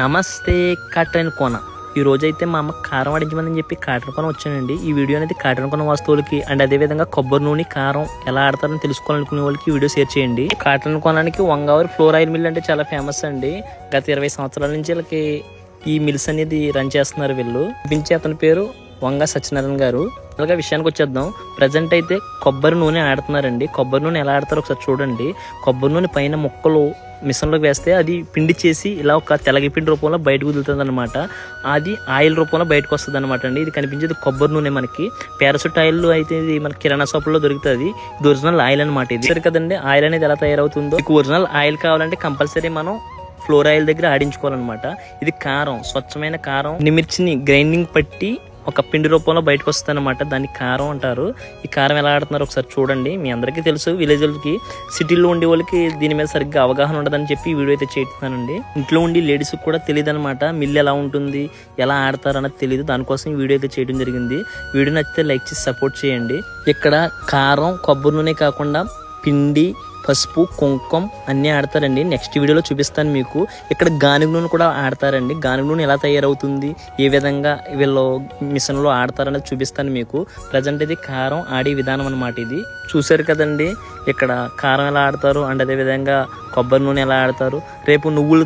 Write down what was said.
నమస్తే కాటన్ కోన. ఈ రోజైతే మా అమ్మ కారం ఆడించమని చెప్పి కాటన్ కోన వచ్చానండి. ఈ వీడియో అనేది కాటన్ కోన వస్తువులకి అండ్ అదేవిధంగా కొబ్బరి నూనె కారం ఎలా ఆడతారని తెలుసుకోవాలనుకునే వాళ్ళకి వీడియో షేర్ చేయండి. కాటన్ కోనానికి వంగావరి ఫ్లోర్ ఆయిల్ మిల్ అంటే చాలా ఫేమస్ అండి. గత 20 సంవత్సరాల నుంచి వీళ్ళకి ఈ మిల్స్ అనేది రన్ చేస్తున్నారు. వీళ్ళు పిలిచే అతని పేరు వంగ సత్యనారాయణ గారు. అలాగే విషయానికి వచ్చేద్దాం. ప్రజెంట్ అయితే కొబ్బరి నూనె ఆడుతున్నారండి. కొబ్బరి నూనె ఎలా ఆడతారో ఒకసారి చూడండి. కొబ్బరి నూనె పైన ముక్కలు మిషన్లోకి వేస్తే అది పిండి చేసి ఇలా ఒక తెలగి పిండి రూపంలో బయటకు వదులుతుంది అనమాట. అది ఆయిల్ రూపంలో బయటకు వస్తుంది అనమాట అండి. ఇది కనిపించేది కొబ్బరి నూనె. మనకి పారాషూట్ ఆయిల్ అయితే ఇది మన కిరాణా షాపుల్లో దొరుకుతుంది. ఇది ఒరిజినల్ ఆయిల్ అనమాట. ఇది సరే కదండి. ఆయిల్ అనేది ఎలా తయారవుతుందో, మీకు ఒరిజినల్ ఆయిల్ కావాలంటే కంపల్సరీ మనం ఫ్లోర్ ఆయిల్ దగ్గర ఆడించుకోవాలన్నమాట. ఇది కారం, స్వచ్ఛమైన కారం. నిమిర్చిని గ్రైండింగ్ పట్టి ఒక పిండి రూపంలో బయటకు వస్తుంది అనమాట. దాన్ని కారం అంటారు. ఈ కారం ఎలా ఆడుతున్నారు ఒకసారి చూడండి. మీ అందరికీ తెలుసు, విలేజ్లకి సిటీల్లో ఉండే వాళ్ళకి దీని మీద సరిగ్గా అవగాహన ఉండదని చెప్పి ఈ వీడియో అయితే చేస్తున్నానండి. ఇంట్లో ఉండి లేడీస్కి కూడా తెలియదు అనమాట. మిల్లు ఎలా ఉంటుంది, ఎలా ఆడతారు అన్నది తెలియదు. దానికోసం ఈ వీడియో అయితే చేయడం జరిగింది. వీడియో నచ్చితే లైక్ చేసి సపోర్ట్ చేయండి. ఇక్కడ కారం, కొబ్బరి నూనె కాకుండా పిండి, పసుపు, కుంకుమ అన్నీ ఆడతారండి. నెక్స్ట్ వీడియోలో చూపిస్తాను మీకు. ఇక్కడ గానుగ నూనె కూడా ఆడతారండి. గానుగ నూనె ఎలా తయారవుతుంది, ఏ విధంగా వీళ్ళు మిషన్లో ఆడతారనేది చూపిస్తాను మీకు. ప్రజెంట్ ఇది కారం ఆడే విధానం అనమాట. ఇది చూసారు కదండి. ఇక్కడ కారం ఎలా ఆడతారు అండ్ అదేవిధంగా కొబ్బరి నూనె ఎలా ఆడతారు. రేపు నువ్వులు